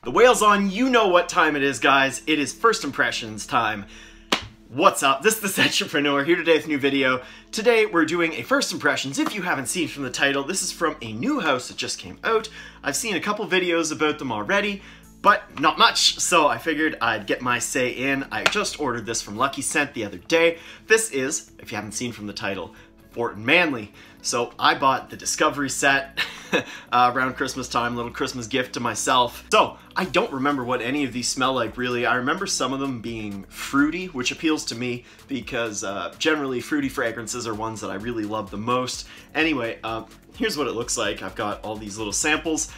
The whale's on, you know what time it is, guys. It is first impressions time. What's up? This is the Entrepreneur here today with a new video. Today we're doing a first impressions. If you haven't seen from the title, this is from a new house that just came out. I've seen a couple videos about them already, but not much, so I figured I'd get my say in. I just ordered this from Lucky Scent the other day. This is, if you haven't seen from the title, Fort in Manle. So I bought the Discovery set around Christmas time, little Christmas gift to myself. So I don't remember what any of these smell like really. I remember some of them being fruity, which appeals to me because generally fruity fragrances are ones that I really love the most. Anyway, here's what it looks like. I've got all these little samples.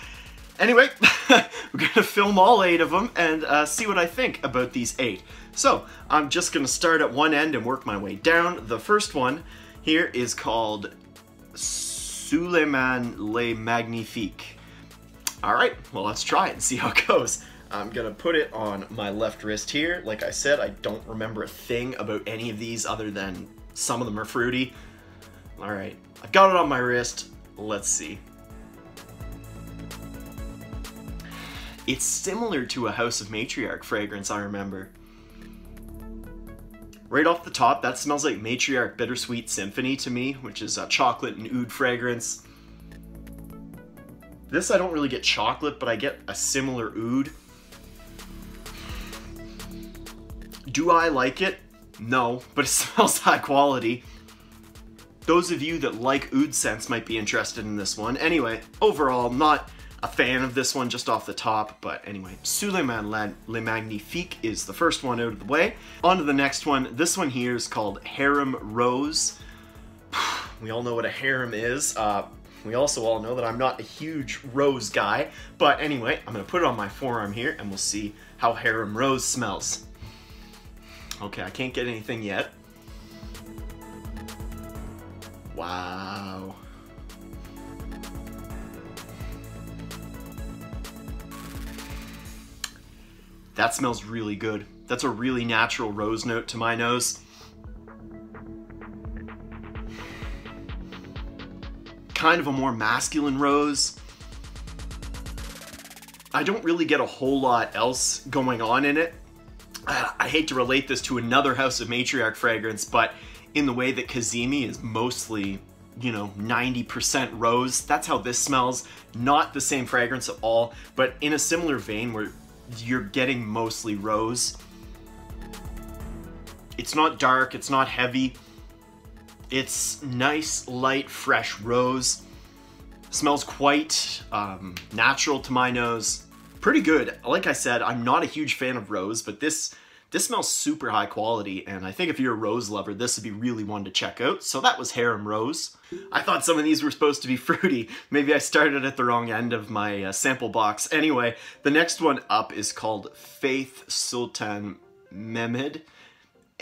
Anyway, we're gonna film all 8 of them and see what I think about these 8. So I'm just gonna start at one end and work my way down. The first one here is called Sulaiman Lhomme Magnifique. Alright, well let's try it and see how it goes. I'm gonna put it on my left wrist here. Like I said, I don't remember a thing about any of these other than some of them are fruity. Alright, I've got it on my wrist. Let's see. It's similar to a House of Matriarch fragrance, I remember. Right off the top, that smells like Matriarch Bittersweet Symphony to me, which is a chocolate and oud fragrance. This I don't really get chocolate, but I get a similar oud. Do I like it? No, but it smells high quality. Those of you that like oud scents might be interested in this one. Anyway, overall, not a fan of this one just off the top, but anyway, Sulaiman Lhomme Magnifique is the first one out of the way. On to the next one. This one here is called Harem Rose. We all know what a harem is. We also all know that I'm not a huge rose guy, but anyway, I'm gonna put it on my forearm here and we'll see how Harem Rose smells. Okay, I can't get anything yet. Wow. That smells really good. That's a really natural rose note to my nose. Kind of a more masculine rose. I don't really get a whole lot else going on in it. I hate to relate this to another House of Matriarch fragrance, but in the way that Kazemi is mostly, you know, 90% rose, that's how this smells. Not the same fragrance at all, but in a similar vein where you're getting mostly rose. It's not dark, it's not heavy. It's nice, light, fresh rose. Smells quite natural to my nose. Pretty good. Like I said, I'm not a huge fan of rose, but this smells super high quality, and I think if you're a rose lover, this would be really one to check out. So that was Harem Rose. I thought some of these were supposed to be fruity. Maybe I started at the wrong end of my sample box. Anyway, the next one up is called Faith Sultan Mehmet.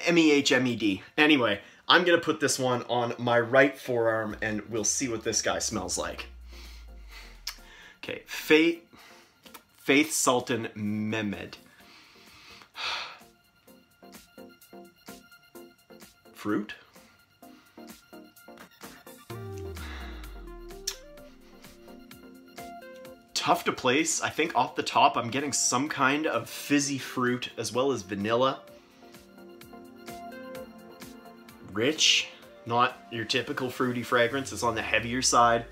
M-E-H-M-E-D. Anyway, I'm gonna put this one on my right forearm and we'll see what this guy smells like. Okay, Faith Sultan Mehmet. Fruit? Tough to place. I think off the top I'm getting some kind of fizzy fruit as well as vanilla. Rich, not your typical fruity fragrance. It's on the heavier side.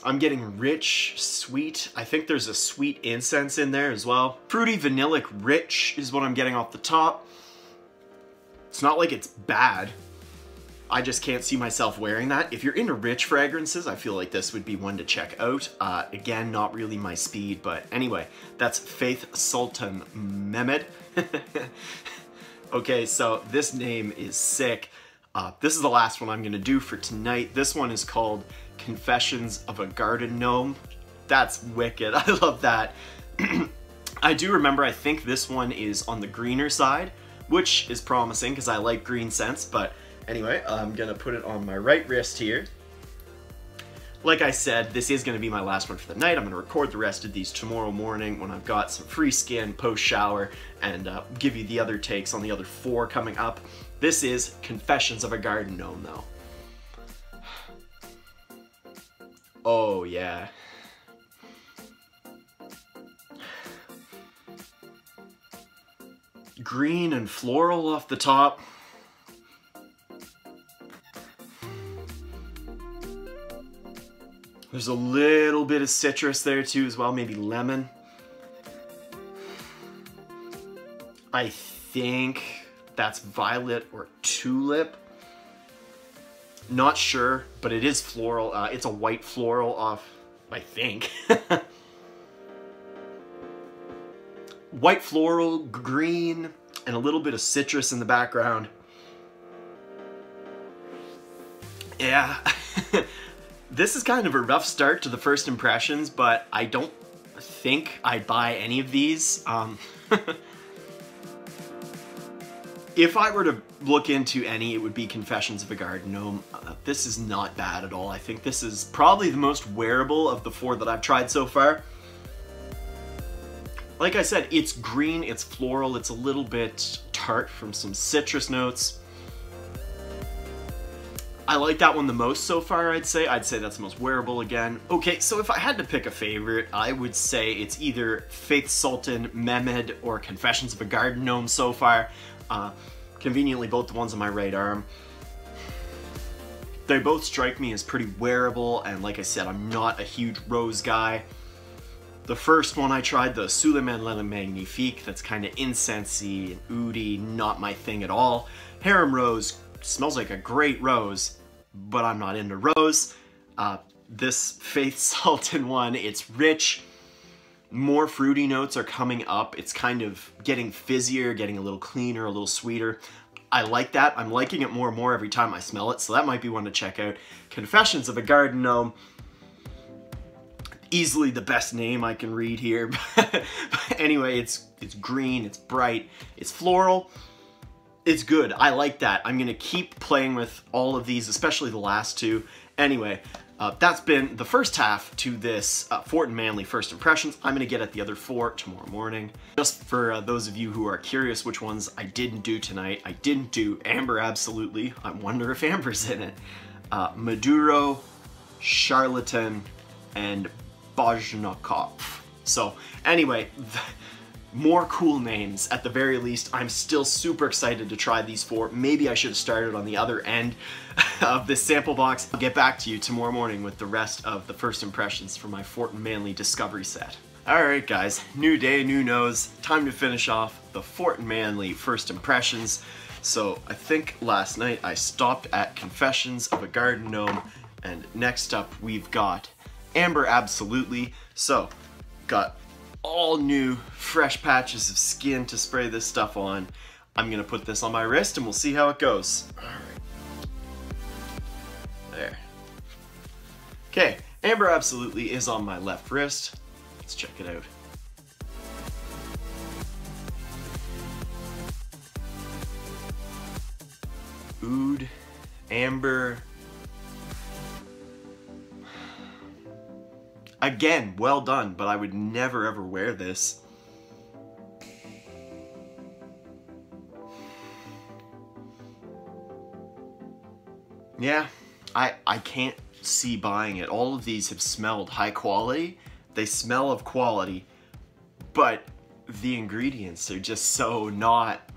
I'm getting rich, sweet. I think there's a sweet incense in there as well. Fruity, vanillic, rich is what I'm getting off the top. It's not like it's bad. I just can't see myself wearing that. If you're into rich fragrances, I feel like this would be one to check out. Again, not really my speed, but anyway, that's Faith Sultan Mehmet. Okay, so this name is sick. This is the last one I'm gonna do for tonight. This one is called Confessions of a Garden Gnome. That's wicked. I love that. I do remember, I think this one is on the greener side, which is promising because I like green scents, but anyway, I'm gonna put it on my right wrist here. Like I said, this is gonna be my last one for the night. I'm gonna record the rest of these tomorrow morning when I've got some free skin post-shower and give you the other takes on the other 4 coming up. This is Confessions of a Garden Gnome though. Oh yeah. green and floral off the top. There's a little bit of citrus there too as well, maybe lemon. I think that's violet or tulip. Not sure, but it is floral. It's a white floral off, I think. White floral, green, and a little bit of citrus in the background. Yeah. This is kind of a rough start to the first impressions, but I don't think I'd buy any of these. If I were to look into any, it would be Confessions of a Garden Gnome. This is not bad at all. I think this is probably the most wearable of the 4 that I've tried so far. Like I said, it's green, it's floral, it's a little bit tart from some citrus notes. I like that one the most so far, I'd say. I'd say that's the most wearable again. Okay, so if I had to pick a favorite, I would say it's either Faith Sultan, Mehmet, or Confessions of a Garden Gnome so far. Conveniently, both the ones on my right arm. They both strike me as pretty wearable, and like I said, I'm not a huge rose guy. The first one I tried, the Sulaiman Lhomme Magnifique, that's kind of incensey and oody, not my thing at all. Harem Rose smells like a great rose, but I'm not into rose. This Faith Sultan one, it's rich. More fruity notes are coming up. It's kind of getting fizzier, getting a little cleaner, a little sweeter. I like that. I'm liking it more and more every time I smell it, so that might be one to check out. Confessions of a Garden Gnome. Easily the best name I can read here. But anyway, it's green, it's bright, it's floral. It's good. I like that. I'm going to keep playing with all of these, especially the last 2. Anyway, that's been the first half to this Fort and Manle first impressions. I'm going to get at the other 4 tomorrow morning. Just for those of you who are curious which ones I didn't do tonight, I didn't do Amber Absolutely. I wonder if Amber's in it. Maduro, Charlatan, and Vajna. So anyway, more cool names at the very least. I'm still super excited to try these 4. Maybe I should have started on the other end of this sample box. I'll get back to you tomorrow morning with the rest of the first impressions for my Fort and Manle discovery set. Alright guys, new day, new nose. Time to finish off the Fort and Manle first impressions. So I think last night I stopped at Confessions of a Garden Gnome, and next up we've got Amber Absolutely. So, got all new fresh patches of skin to spray this stuff on. I'm gonna put this on my wrist and we'll see how it goes. Alright. There. Okay, Amber Absolutely is on my left wrist. Let's check it out. Oud, Amber. Again, well done, but I would never ever wear this. Yeah, I can't see buying it. All of these have smelled high quality. They smell of quality, but the ingredients are just so not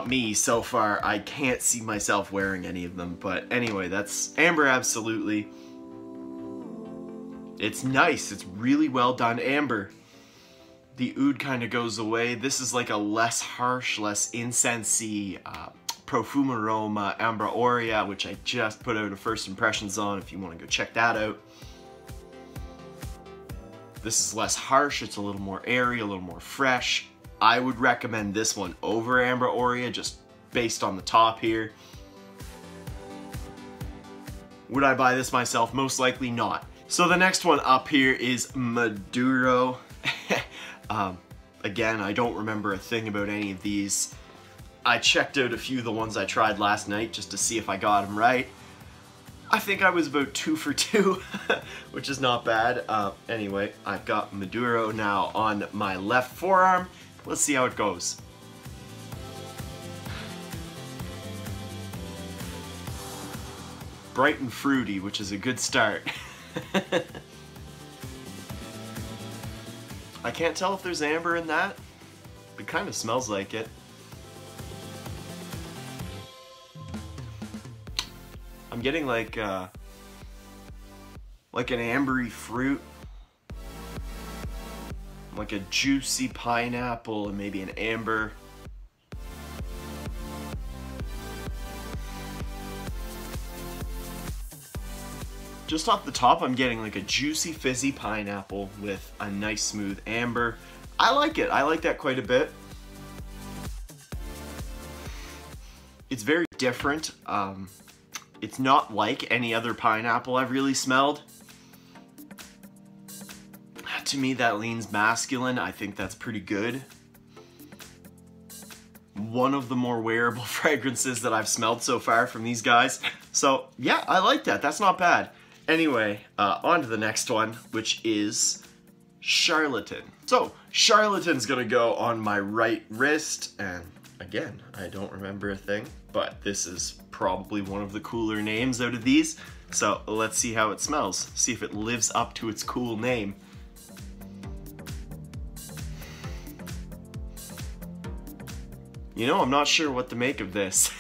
me so far. I can't see myself wearing any of them, but anyway, that's Amber Absolutely. It's nice, it's really well done amber. The oud kind of goes away. This is like a less harsh, less incensey Profumaroma Ambra Aurea, which I just put out a first impressions on if you want to go check that out. This is less harsh, it's a little more airy, a little more fresh. I would recommend this one over Ambra Aurea, just based on the top here. Would I buy this myself? Most likely not. So the next one up here is Maduro. Again, I don't remember a thing about any of these. I checked out a few of the ones I tried last night just to see if I got them right. I think I was about 2 for 2, which is not bad. Anyway, I've got Maduro now on my left forearm. Let's see how it goes. Bright and fruity, which is a good start. I can't tell if there's amber in that. It kind of smells like it. I'm getting like an ambery fruit, like a juicy pineapple and maybe an amber. Just off the top, I'm getting like a juicy fizzy pineapple with a nice smooth amber. I like it. I like that quite a bit. It's very different. It's not like any other pineapple I've really smelled. To me, that leans masculine. I think that's pretty good. One of the more wearable fragrances that I've smelled so far from these guys. So yeah, I like that. That's not bad. Anyway, on to the next one, which is Charlatan. So, Charlatan's gonna go on my right wrist, and again, I don't remember a thing, but this is probably one of the cooler names out of these. So, let's see how it smells. See if it lives up to its cool name. You know, I'm not sure what to make of this.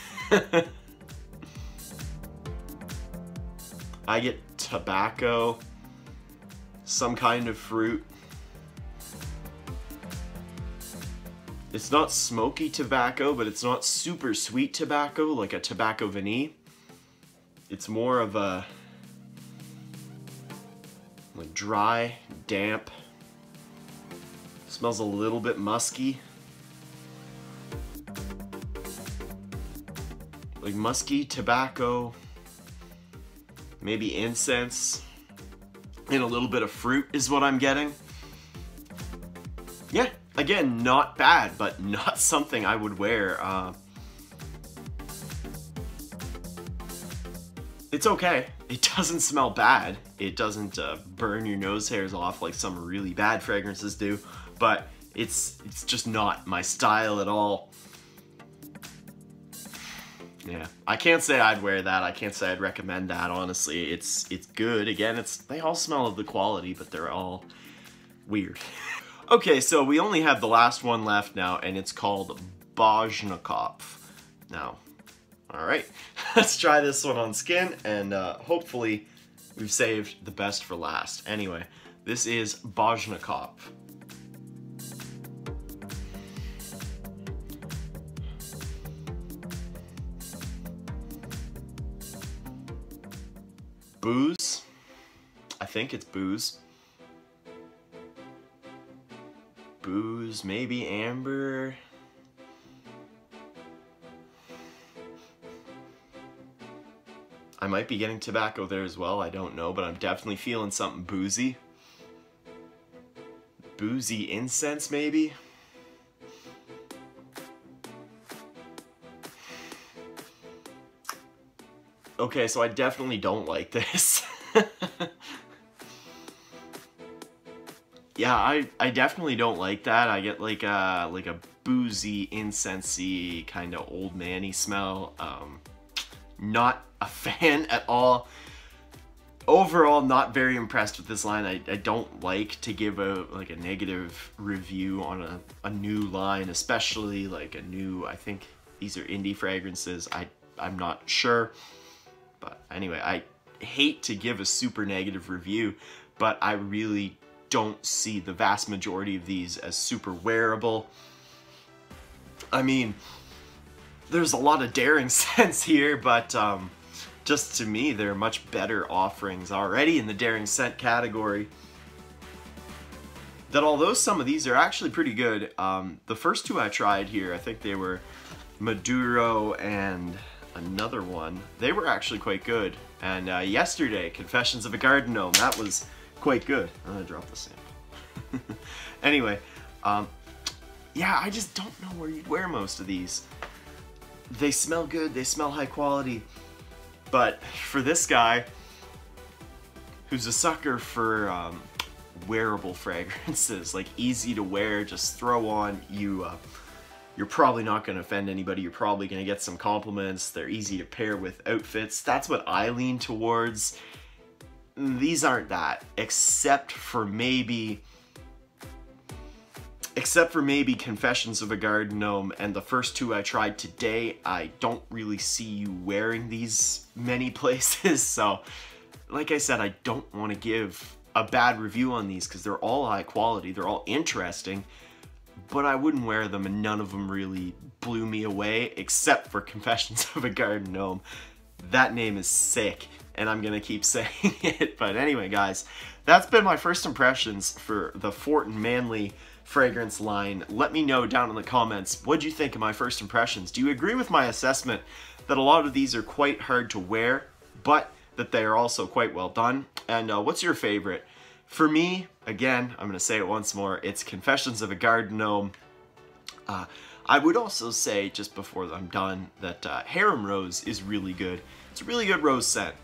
I get tobacco, some kind of fruit. It's not smoky tobacco, but it's not super sweet tobacco like a tobacco vanille. It's more of a like dry, damp. Smells a little bit musky. Like musky tobacco. Maybe incense, and a little bit of fruit is what I'm getting. Yeah, again, not bad, but not something I would wear. It's okay. It doesn't smell bad. It doesn't burn your nose hairs off like some really bad fragrances do, but it's just not my style at all. Yeah, I can't say I'd wear that. I can't say I'd recommend that, honestly. It's good. Again, they all smell of the quality, but they're all weird. Okay, so we only have the last one left now, and it's called Vajna. Now, all right, let's try this one on skin, and hopefully we've saved the best for last. Anyway, this is Vajna. Booze. I think it's booze. Booze, maybe amber. I might be getting tobacco there as well, I don't know, but I'm definitely feeling something boozy. Boozy incense, maybe? Okay, so I definitely don't like this. Yeah, I definitely don't like that. I get like a boozy, incensey, kind of old man-y smell. Not a fan at all. Overall, not very impressed with this line. I don't like to give a negative review on a new line, especially like a new, I think these are indie fragrances. I'm not sure. But anyway, I hate to give a super negative review, but I really don't see the vast majority of these as super wearable. I mean, there's a lot of daring scents here, but just to me, there are much better offerings already in the daring scent category. That although some of these are actually pretty good, the first two I tried here, I think they were Maduro and another one, they were actually quite good. And yesterday, Confessions of a Garden Gnome, that was quite good. I'm gonna drop the sample. Anyway, yeah, I just don't know where you'd wear most of these. They smell good, they smell high quality, but for this guy, who's a sucker for wearable fragrances, like easy to wear, just throw on, you're probably not going to offend anybody. You're probably going to get some compliments. They're easy to pair with outfits. That's what I lean towards. These aren't that, except for maybe Except for maybe Confessions of a Garden Gnome and the first two I tried today, I don't really see you wearing these many places. So, like I said, I don't want to give a bad review on these because they're all high quality, they're all interesting, but I wouldn't wear them and none of them really blew me away except for Confessions of a Garden Gnome. That name is sick and I'm gonna keep saying it. But anyway guys, that's been my first impressions for the Fort and Manle fragrance line. Let me know down in the comments, what do you think of my first impressions? Do you agree with my assessment that a lot of these are quite hard to wear, but that they are also quite well done? And what's your favorite? For me, again, I'm going to say it once more, it's Confessions of a Garden Gnome. I would also say, just before I'm done, that Harem Rose is really good. It's a really good rose scent,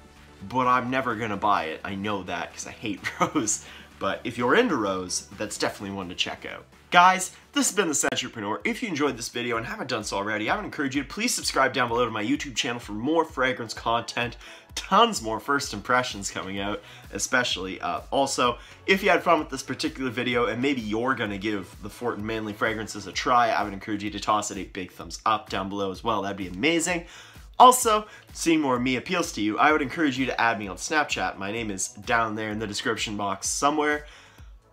but I'm never going to buy it. I know that because I hate rose. But if you're into rose, that's definitely one to check out. Guys, this has been The Sentrepreneur. If you enjoyed this video and haven't done so already, I would encourage you to please subscribe down below to my YouTube channel for more fragrance content. Tons more first impressions coming out, especially. Also, if you had fun with this particular video and maybe you're going to give the Fort and Manle fragrances a try, I would encourage you to toss it a big thumbs up down below as well. That'd be amazing. Also, seeing more of me appeals to you, I would encourage you to add me on Snapchat. My name is down there in the description box somewhere.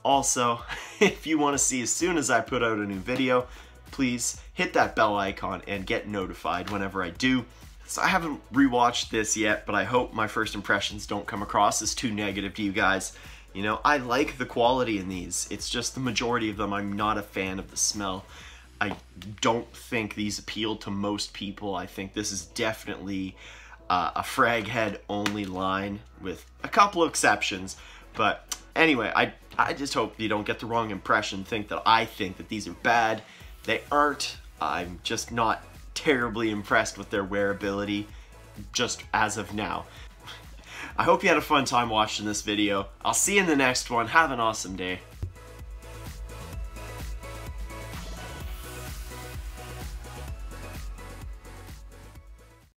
Also, if you want to see as soon as I put out a new video, please hit that bell icon and get notified whenever I do. So I haven't rewatched this yet, but I hope my first impressions don't come across as too negative to you guys. You know, I like the quality in these. It's just the majority of them, I'm not a fan of the smell. I don't think these appeal to most people. I think this is definitely a frag head only line with a couple of exceptions. But anyway, I just hope you don't get the wrong impression, think that these are bad. They aren't. I'm just not terribly impressed with their wearability just as of now. I hope you had a fun time watching this video. I'll see you in the next one. Have an awesome day.